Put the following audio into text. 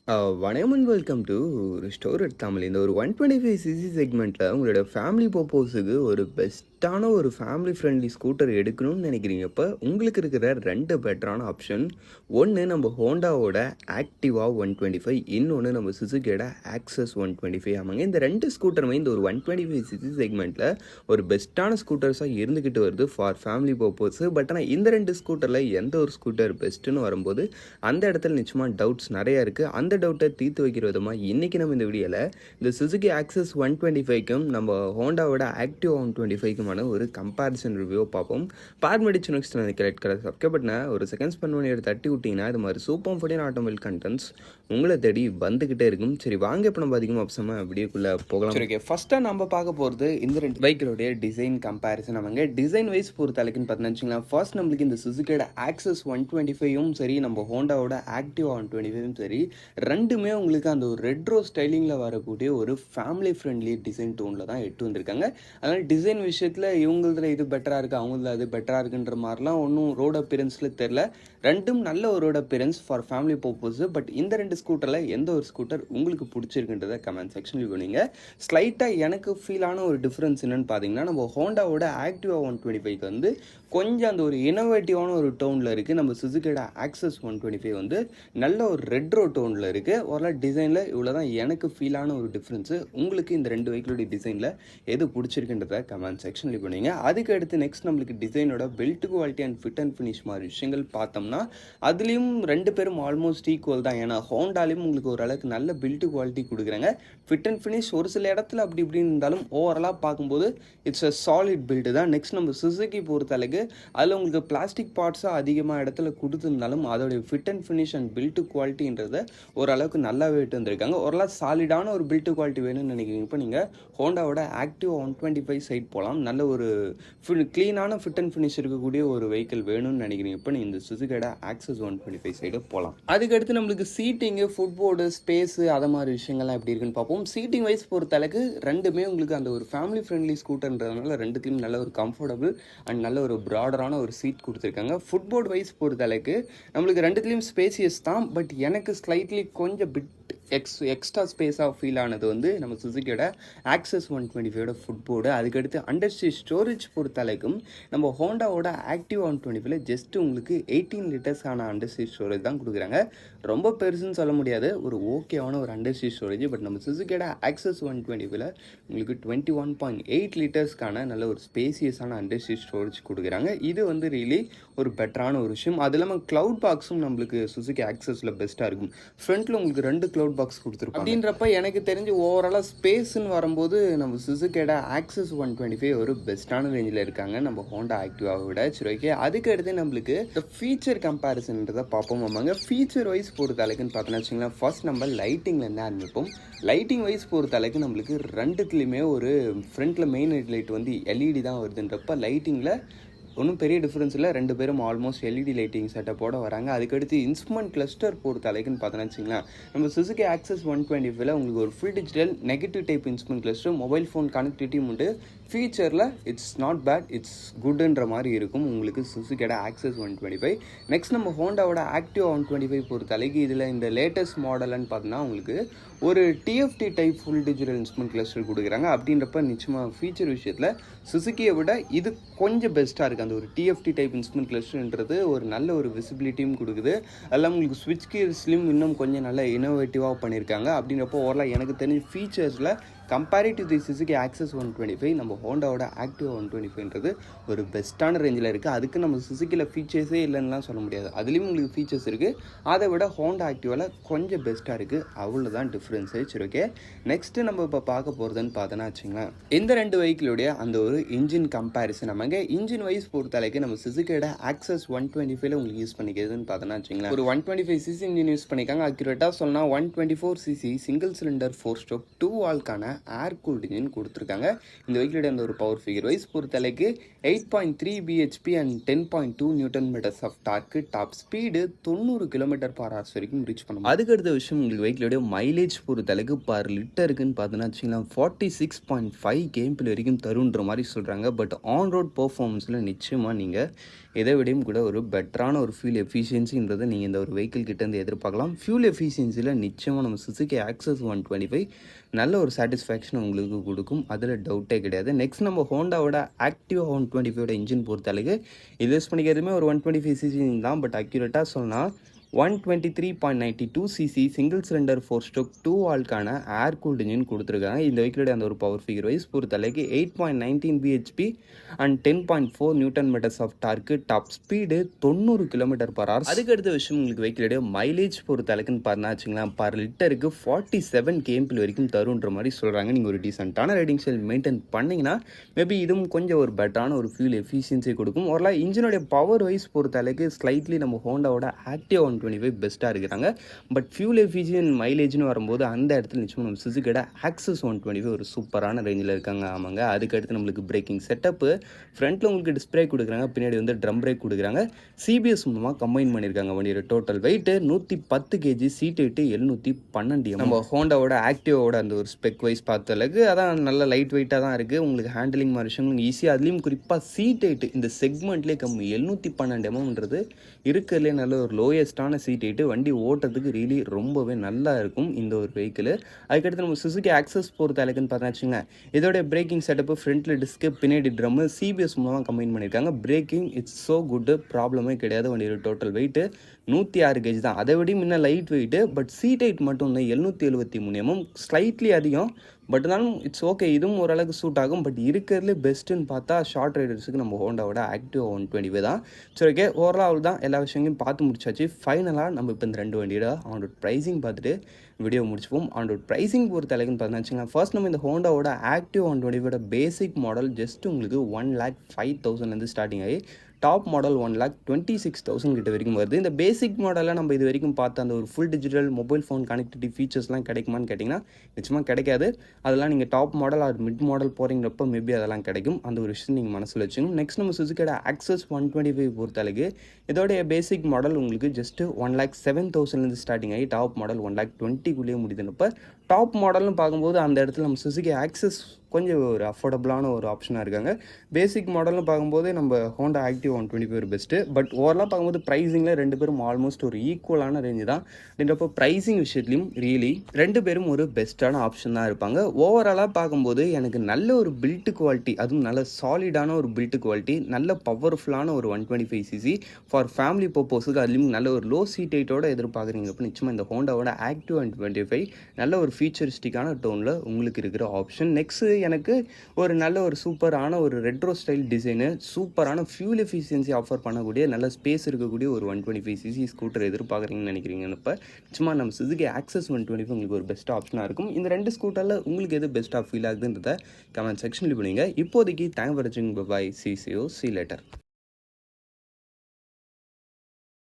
வணக்கம் and welcome to store at Tamil. இந்த ஒரு 125cc செக்மெண்ட்டில் உங்களோட ஃபேமிலி பர்பஸுக்கு ஒரு பெஸ்ட்டான ஒரு ஃபேமிலி ஃப்ரெண்ட்லி ஸ்கூட்டர் எடுக்கணும்னு நினைக்கிறீங்கப்போ உங்களுக்கு இருக்கிற ரெண்டு பெட்டரான ஆப்ஷன். ஒன்று நம்ம ஹோண்டாவோட ஆக்டிவா 125, இன்னொன்று நம்ம சுசுகியோட ஆக்சஸ் 125 ஆமாங்க. இந்த ரெண்டு ஸ்கூட்டருமே இந்த ஒரு 125cc செக்மெண்ட்டில் ஒரு பெஸ்ட்டான ஸ்கூட்டர்ஸாக இருந்துக்கிட்டு வருது ஃபார் ஃபேமிலி பர்பஸ். பட் ஆனால் இந்த ரெண்டு ஸ்கூட்டரில் எந்த ஒரு ஸ்கூட்டர் பெஸ்ட்டுன்னு வரும்போது அந்த இடத்துல நிச்சயமாக டவுட்ஸ் நிறையா இருக்குது. அந்த டவுட்டை தீர்த்து வைக்கிற விதமாக இன்றைக்கி நம்ம இந்த வீடியோவில் இந்த சுசுகி ஆக்சஸ் 125க்கும் நம்ம ஹோண்டாவோட ஆக்டிவா 125க்குமான ஒரு கம்பேரிசன் ரிவ்யூ பார்ப்போம். பார்மடிச்சு நெக்ஸ்ட் ரெட் கலர் சப்ஸ்கிரைப் பண்ண ஒரு செகண்ட்ஸ் பண்ணி தட்டி விட்டிங்கன்னா இது மாதிரி சூப்பர் ஃபுடின் ஆட்டோமொபைல் கண்டென்ட்ஸ் உங்களை தேடி வந்துக்கிட்டே இருக்கும். சரி வாங்க இப்போ நம்ம அதிகமாக அப்சமாக வீடியோக்குள்ளே போகலாம். சரி ஓகே, ஃபஸ்ட்டாக நம்ம பார்க்க போகிறது இந்த ரெண்டு பைக்கினுடைய டிசைன் கம்பேரிசன். அவங்க டிசைன் வைஸ் பொறுத்த அளவுக்குன்னு பார்த்தீங்கன்னா வச்சுக்கலாம். ஃபர்ஸ்ட் நம்மளுக்கு இந்த சுசுகியோட ஆக்சஸ் 125யும் சரி, நம்ம ஹோண்டாவோட ஆக்டிவா 125யும் சரி, ரெண்டுமே உங்களுக்கு அந்த ஒரு ரெட்ரோ ஸ்டைலிங்கில் வரக்கூடிய ஒரு ஃபேமிலி ஃப்ரெண்ட்லி டிசைன் டோனில் தான் எட்டு வந்திருக்காங்க. அதனால் டிசைன் விஷயத்தில் இவங்களதில் இது பெட்டராக இருக்குது, அவங்களதில் அது பெட்டராக இருக்குன்ற மாதிரிலாம் ஒன்றும் ரோட் அப்பியரன்ஸில் தெரில. ரெண்டும் நல்ல ஒரு road appearance for family purpose. But இந்த ரெண்டு ஸ்கூட்டரில் எந்த ஒரு ஸ்கூட்டர் உங்களுக்கு பிடிச்சிருக்குன்றதை கமெண்ட் செக்ஷனில் பண்ணுங்க. ஸ்லைட்டாக எனக்கு ஃபீலான ஒரு டிஃப்ரென்ஸ் என்னென்னு பார்த்தீங்கன்னா, நம்ம ஹோண்டாவோட ஆக்டிவா 125 வந்து கொஞ்சம் அந்த ஒரு இனோவேட்டிவான ஒரு டோனில் இருக்குது. நம்ம சுசுகியோட ஆக்சஸ் 125 வந்து நல்ல ஒரு ரெட்ரோ டோனில் இருக்குது. ஒரு டிசைனில் இவ்வளோ தான் எனக்கு ஃபீலான ஒரு டிஃப்ரென்ஸு. உங்களுக்கு இந்த ரெண்டு வெஹிக்கிளோட டிசைனில் எது பிடிச்சிருக்குன்றத கமெண்ட் செக்ஷனில் பண்ணுங்க. அதுக்கு அடுத்து நெக்ஸ்ட் நம்மளுக்கு டிசைனோட build quality and fit and finish மாதிரி விஷயங்கள் பார்த்தோம்னா அதுலேயும் ரெண்டு பேரும் ஆல்மோஸ்ட் ஈக்குவல் தான். ஏன்னா ஹோண்டாலையும் உங்களுக்கு ஓரளவுக்கு நல்ல பில்ட் குவாலிட்டி கொடுக்குறாங்க. ஃபிட் அண்ட் ஃபினிஷ் ஒரு சில இடத்துல அப்படி இப்படின்னு இருந்தாலும் ஓவராலாக பார்க்கும்போது இட்ஸ் அ சாலிட் பில்டு தான். நெக்ஸ்ட் நம்ம சுசுகி பொறுத்தளவுக்கு அதில் உங்களுக்கு பிளாஸ்டிக் பார்ட்ஸாக அதிகமாக இடத்துல கொடுத்துருந்தாலும் அதோடைய fit and finish and build குவாலிட்டின்றத ஓரளவுக்கு நல்லாவே விட்டு வந்திருக்காங்க. ஓரளவு சாலிடான ஒரு பில்ட் குவாலிட்டி வேணும்னு நினைக்கிறீங்க இப்போ நீங்கள் ஹோண்டாவோட ஆக்டிவா 125 சைட் போகலாம். நல்ல ஒரு க்ளீனான ஃபிட் அண்ட் ஃபினிஷ் இருக்கக்கூடிய ஒரு வெஹிக்கிள் வேணும்னு நினைக்கிறீங்க இப்போ நீங்கள் இந்த சுசுகியோட ஆக்சஸ் 125 சைடு போகலாம். அதுக்கடுத்து நம்மளுக்கு சீட்டிங்கு, ஃபுட்போர்டு, ஸ்பேஸு அதை மாதிரி விஷயங்கள்லாம் எப்படி இருக்குன்னு பார்ப்போம். சீட்டிங் வைஸ் பொறுத்தளவுக்கு ரெண்டுமே உங்களுக்கு அந்த ஒரு ஃபேமிலி ஃப்ரெண்ட்லி ஸ்கூட்டர்ன்றதுனால ரெண்டுத்துலையும் நல்ல ஒரு கம்ஃபர்டபுள் அண்ட் நல்ல ஒரு ப்ராடரான ஒரு சீட் கொடுத்துருக்காங்க. ஃபுட்போர்டு வைஸ் பொறுத்தளவுக்கு நம்மளுக்கு ரெண்டுத்துலேயும் ஸ்பேசியஸ் தான். பட் எனக்கு ஸ்லைட்லி கொஞ்சம் பிட் எக்ஸ்ட்ரா ஸ்பேஸாக ஃபீல் ஆனது வந்து நம்ம சுசுகியோட ஆக்சஸ் 125ஓட ஃபுட்போர்டு. அதுக்கடுத்து அண்டர்ஸ்டீல் ஸ்டோரேஜ் பொறுத்தளவுக்கும் நம்ம ஹோண்டாவோட ஆக்டிவா 125ல ஜஸ்ட் உங்களுக்கு 18 லிட்டர்ஸான அண்டர்ஸ்டீல் ஸ்டோரேஜ் தான் கொடுக்குறாங்க. ரொம்ப பெருசுன்னு சொல்ல முடியாது, ஒரு ஓகேவான ஒரு அண்டர்ஸ்டீல் ஸ்டோரேஜ். பட் நம்ம சுசுகியோட ஆக்சஸ் 125ல உங்களுக்கு 21.8 லிட்டர்ஸ்க்கான நல்ல ஒரு ஸ்பேசியஸான அண்டர்ஸ்டீல் ஸ்டோரேஜ் கொடுக்குறாங்க. இது வந்து ரியலி ஒரு பெட்டரான ஒரு விஷயம். அது இல்லாமல் க்ளவுட் பாக்ஸும் நம்மளுக்கு சுசுகி ஆக்சஸில் பெஸ்ட்டாக இருக்கும். ஃப்ரண்ட்டில் உங்களுக்கு ரெண்டு க்ளவுட் பாக்ஸ் கொடுத்துருப்பாங்க. அப்படின்றப்ப எனக்கு தெரிஞ்சு ஓவராலாக ஸ்பேஸ்ன்னு வரும்போது நம்ம சுசுகியோட ஆக்சஸ் 125 ஒரு பெஸ்ட்டான ரேஞ்சில் இருக்காங்க நம்ம ஹோண்டா ஆக்டிவாவை விட. சரி ஓகே, அதுக்கு அடுத்து நம்மளுக்கு ஃபீச்சர் கம்பேரிசன்றதை பார்ப்போம். ஆமாங்க, ஃபீச்சர் வைஸ் பொறுத்த அளவுக்குன்னு பார்த்தோன்னா வச்சுங்களேன், ஃபர்ஸ்ட் நம்ம லைட்டிங்லேருந்து ஆரம்பிப்போம். லைட்டிங் வைஸ் பொறுத்த அளவுக்கு நம்மளுக்கு ரெண்டுத்துலேயுமே ஒரு ஃப்ரண்ட்டில் மெயின் ஹெட்லைட் வந்து எல்இடி தான் வருதுன்றப்ப லைட்டிங்கில் ஒன்றும் பெரிய டிஃப்ரென்ஸ் இல்லை. ரெண்டு பேரும் ஆல்மோஸ்ட் எல்இடி லைட்டிங் செட்டப்போட வராங்க. அதுக்கடுத்து இன்ஸ்ட்ருமெண்ட் கிளஸ்டர் பொறுத்த அளவுக்குன்னு பார்த்தோன்னா வச்சுங்களேன், நம்ம சுசுகி ஆக்சஸ் 125ல உங்களுக்கு ஒரு full digital negative type instrument cluster, mobile phone கனெக்டிவிட்டியும் உண்டு. ஃபீச்சரில் இட்ஸ் நாட் பேட், இட்ஸ் குட்ன்ற மாதிரி இருக்கும் உங்களுக்கு சுசுகியோட ஆக்சஸ் 125. நெக்ஸ்ட் நம்ம ஹோண்டாவோட ஆக்டிவா 125 பொறுத்த அளவுக்கு இதில் இந்த லேட்டஸ்ட் மாடல்னு பார்த்தோன்னா உங்களுக்கு ஒரு TFT type full digital instrument cluster கொடுக்குறாங்க. அப்படின்றப்ப நிச்சயமாக ஃபீச்சர் விஷயத்தில் சுசுகியை விட இது கொஞ்சம் பெஸ்ட்டாக இருக்குது. அந்த ஒரு டிஎஃப்டி டைப் இன்ஸ்ட்ருமெண்ட் கிளஸ்டர்ன்றது ஒரு நல்ல ஒரு விசிபிலிட்டியும் கொடுக்குது. அதெல்லாம் உங்களுக்கு ஸ்விட்ச் கியர்ஸ்லையும் இன்னும் கொஞ்சம் நல்ல இனோவேட்டிவாக பண்ணியிருக்காங்க. அப்படின்றப்போ ஓரளவு எனக்கு தெரிஞ்ச ஃபீச்சர்ஸில் கம்பேரிவ் டு தி சுசுகி ஆக்சஸ் 125 நம்ம ஹோண்டாவோட ஆக்டிவா 125ன்றது ஒரு பெஸ்ட்டான ரேஞ்சில் இருக்குது. அதுக்கு நம்ம சுசுகியில் ஃபீச்சர்ஸே இல்லைன்னுலாம் சொல்ல முடியாது, அதுலேயும் உங்களுக்கு ஃபீச்சர்ஸ் இருக்குது. அதை விட ஹோண்டா ஆக்டிவாவில் கொஞ்சம் பெஸ்ட்டாக இருக்குது, அவ்வளோதான் டிஃப்ரென்ஸு. சரி ஓகே, நெக்ஸ்ட்டு நம்ம இப்போ பார்க்க போகிறதுன்னு பார்த்தோன்னா வச்சுங்களேன், இந்த ரெண்டு வெஹிக்கிளுடைய அந்த ஒரு இன்ஜின் கம்பேரிசன். நமக்கு இன்ஜின் வைஸ் பொறுத்தளவுக்கு நம்ம சுசுகியோட ஆக்சஸ் 125ல உங்களுக்கு யூஸ் பண்ணிக்கிறதுன்னு பார்த்தோன்னா வச்சுங்களேன், ஒரு 125cc இன்ஜின் யூஸ் பண்ணிக்காங்க. அக்யூரேட்டாக சொன்னால் 124cc சிங்கிள் சிலிண்டர் 4 ஸ்ட்ரோக் 2 வால்க்கான ஏர் கூல்ட் இன்ஜின் கொடுத்துருக்காங்க. இந்த வெஹிக்கிளோட அந்த ஒரு பவர் ஃபிகர் வைஸ் பொறுத்தளவுக்கு 8.3 BHP and 10.2 newton metres of torque, top speed 90 km/h வரைக்கும் ரீச் பண்ணும். அதுக்கடுத்த விஷயம் உங்களுக்கு வெஹிக்கிளோடைய மைலேஜ் பொறுத்தளவுக்கு பர் லிட்டருக்குன்னு பார்த்தீங்கன்னா வச்சுக்கலாம் 46.5 கேம்பிள் வரைக்கும் தருன்ற மாதிரி சொல்கிறாங்க. பட் ஆன் ரோட் பர்ஃபார்மன்ஸில் நிச்சயமாக நீங்கள் இதை விடையும் கூட ஒரு பெட்டரான ஒரு ஃபியூல் எஃபிஷியன்சின்றதை நீங்கள் இந்த ஒரு வெஹிக்கிள் கிட்டேருந்து எதிர்பார்க்கலாம். ஃபியூல் எஃபிஷியன்சியில் நிச்சயமாக நம்ம சுசுகி ஆக்சஸ் 125 நல்ல ஒரு சாட்டிஸ்ஃபேக்ஷன் உங்களுக்கு கொடுக்கும், அதில் டவுட்டே கிடையாது. நெக்ஸ்ட் நம்ம ஹோண்டாவோட ஆக்டிவா 125 இன்ஜின் பொறுத்தளவுக்கு இது யூஸ் பண்ணிக்கிறதுமே ஒரு 125cc தான். பட் அக்யூரேட்டாக சொன்னால் 123.92 cc சிங்கிள் சிலிண்டர் 4 ஸ்ட்ரோக் 2 வால்க்கான ஏர் கூல்டு இன்ஜின் கொடுத்துருக்காங்க. இந்த வெஹிக்கிளோட அந்த ஒரு பவர் ஃபிகர் வைஸ் பொறுத்தளவுக்கு 8.19 BHP and 10.4 newton metres of torque, top speed 90 km/h. அதுக்கடுத்த விஷயம் உங்களுக்கு வெஹிக்கிளோட மைலேஜ் பொறுத்தளவுக்குன்னு பார்த்தா வச்சுங்களேன் பர் லிட்டருக்கு 47 கேம்பிள் வரைக்கும் தருன்ற மாதிரி சொல்கிறாங்க. நீங்கள் ஒரு டீசெண்டான ரைடிங் ஸ்டைல் மெயின்டைன் பண்ணிங்கன்னா மேபி இதுவும் கொஞ்சம் ஒரு பெட்டரான ஒரு ஃபியூல் எஃபிஷியன்சி கொடுக்கும். ஒரு இன்ஜினோடைய பவர் வைஸ் பொறுத்தளவுக்கு ஸ்லைட்லி நம்ம ஹோண்டாவோட ஆக்டிவா 125 பெஸ்ட்டாக இருக்கிறாங்க. பட் ஃபியூல் எஃபிஷியன்ட் மைலேஜ்னு வரும்போது அந்த இடத்துல நிச்சயமாக நம்ம சுசுகியோட ஆக்சஸ் 125 ஒரு சூப்பரான ரேஞ்சில் இருக்காங்க. ஆமாங்க. அதுக்கடுத்து நம்மளுக்கு பிரேக்கிங் செட்டப்பு ஃப்ரண்ட்டில் உங்களுக்கு டிஸ்பிளே கொடுக்குறாங்க, பின்னாடி வந்து ட்ரம் பிரேக் கொடுக்குறாங்க. சிபிஎஸ் மூலமாக கம்பைன் பண்ணியிருக்காங்க. வண்டியோட total weight 110 kg, seat weight 712 mm. நம்ம ஹோண்டாவோட ஆக்டிவாவோட அந்த ஒரு ஸ்பெக் வைஸ் பார்த்தளவுக்கு அதான் நல்ல லைட் வெயிட்டாக தான் இருக்குது. உங்களுக்கு ஹேண்டிலிங் மாதிரி விஷயம் ஈஸியாக, அதுலேயும் குறிப்பாக சீட் வெயிட்டு இந்த செக்மெண்ட்லேயே கம்மி 712 mmன்றது இருக்கிறதுலே நல்ல ஒரு லோயஸ்டான சீட் வெயிட்டு. வண்டி ஓட்டுறதுக்கு ரியலி ரொம்பவே நல்லா இருக்கும் இந்த ஒரு வெஹிக்கிள். அதுக்கடுத்து நம்ம சுசுகி ஆக்சஸ் பொறுத்த அளவுக்குன்னு பார்த்தா வச்சுங்க இதோடைய பிரேக்கிங் செட்டப்பு ஃப்ரண்ட்டில் டிஸ்க்கு, பின்னாடி ட்ரம்மு, சிபிஎஸ் மூலமாக கம்பைன் பண்ணியிருக்காங்க. பிரேக்கிங் இட்ஸ் ஸோ குட்டு, ப்ராப்ளமே கிடையாது. வண்டியோட டோட்டல் வெயிட்டு 106 kg தான். அதை விட முன்ன light weight. But seat weight மட்டும் இல்லை 773 mm, ஸ்லைட்லி அதிகம். பட் இருந்தாலும் இட்ஸ் ஓகே, இதுவும் ஓரளவுக்கு சூட் ஆகும். பட் இருக்கிறதுலே பெஸ்ட்டுன்னு பார்த்தா ஷார்ட் ரைடர்ஸுக்கு நம்ம ஹோண்டாவோட ஆக்டிவா 125 தான். சரி, ஓகே, ஓவரால் தான் எல்லா விஷயங்களையும் பார்த்து முடிச்சாச்சு. ஃபைனலாக நம்ம இப்போ இந்த ரெண்டு வண்டியோட ஆன் ப்ரைஸிங் பார்த்துட்டு வீடியோ முடிச்சுப்போம். ஆன் ப்ரைஸிங் பொறுத்த அளவுக்குன்னு பார்த்தா வச்சுக்கலாம் ஃபர்ஸ்ட் நம்ம இந்த ஹோண்டாவோட ஆக்டிவா 125 பேசிக் மாடல் ஜஸ்ட் உங்களுக்கு 1,05,000 ஸ்டார்டிங் ஆகி டாப் மாடல் 1,26,000 கிட்ட வரைக்கும் வருது. இந்த பேசிக் மாடலில் நம்ம இது வரைக்கும் பார்த்த அந்த ஒரு full digital mobile phone connectivity ஃபீச்சர்ஸ்லாம் கிடைக்குமான்னு கேட்டிங்கன்னா நிச்சயமாக கிடைக்காது. அதெல்லாம் நீங்கள் top model or mid model போகிறீங்கிறப்ப மேபி அதெல்லாம் கிடைக்கும். அந்த ஒரு விஷயம் நீங்கள் மனசில் வச்சுக்கணும். நெக்ஸ்ட் நம்ம சுசுகியோட ஆக்சஸ் 125 பொறுத்தளவுக்கு இதோடைய பேசிக் மாடல் உங்களுக்கு ஜஸ்ட் 1,07,000 ஸ்டார்டிங் ஆகி டாப் மாடல் 1,20,000 முடிதுனப்போ டாப் மாடல்னு பார்க்கும்போது அந்த இடத்துல நம்ம சுசுகி ஆக்சஸ் கொஞ்சம் ஒரு அஃபோர்டபுளான ஒரு ஆப்ஷனாக இருக்காங்க. பேசிக் மாடல்னு பார்க்கும்போது நம்ம ஹோண்டா ஆக்டிவா 125 ஒரு பெஸ்ட்டு. பட் ஓவராலாக பார்க்கும்போது ப்ரைஸிங்கில் ரெண்டு பேரும் ஆல்மோஸ்ட் ஒரு ஈக்குவலான ரேஞ்சு தான். அப்படின்றப்போ ப்ரைஸிங் விஷயத்துலையும் ரியலி ரெண்டு பேரும் ஒரு பெஸ்ட்டான ஆப்ஷன் தான் இருப்பாங்க. ஓவராலாக பார்க்கும்போது எனக்கு நல்ல ஒரு பில்ட் குவாலிட்டி, அதுவும் நல்ல சாலிடான ஒரு பில்ட் குவாலிட்டி, நல்ல பவர்ஃபுல்லான ஒரு 125cc ஃபார் ஃபேமிலி பர்பஸுக்கு, அதுலேயும் நல்ல ஒரு லோ சீட் ஹைட்டோட எதிர்பார்க்குறீங்கப்போ நிச்சயமாக இந்த ஹோண்டாவோட ஆக்டிவா 125 நல்ல ஒரு ஃபீச்சரிஸ்டிக்கான டோனில் உங்களுக்கு இருக்கிற ஆப்ஷன். நெக்ஸ்ட்டு எனக்கு ஒரு நல்ல ஒரு சூப்பரான ஒரு ரெட்ரோ ஸ்டைல் டிசைனு, சூப்பரான ஃபியூல் எஃபிஷியன்சி ஆஃபர் பண்ணக்கூடிய நல்ல ஸ்பேஸ் இருக்கக்கூடிய ஒரு 125cc ஸ்கூட்டர் எதிர்பார்க்குறீங்கன்னு நினைக்கிறீங்கன்னப்போ நிச்சயமாக நம்ம சுசுகி ஆக்சஸ் 125 உங்களுக்கு ஒரு பெஸ்ட் ஆப்ஷனாக இருக்கும். இந்த ரெண்டு ஸ்கூட்டரில் உங்களுக்கு எது பெஸ்ட்டாக ஃபீல் ஆகுதுன்றதை கமெண்ட் செக்ஷனில் பண்ணுங்க. இப்போதைக்கு தேங்க் ஃபார் வாட்சிங். Bye, see you later.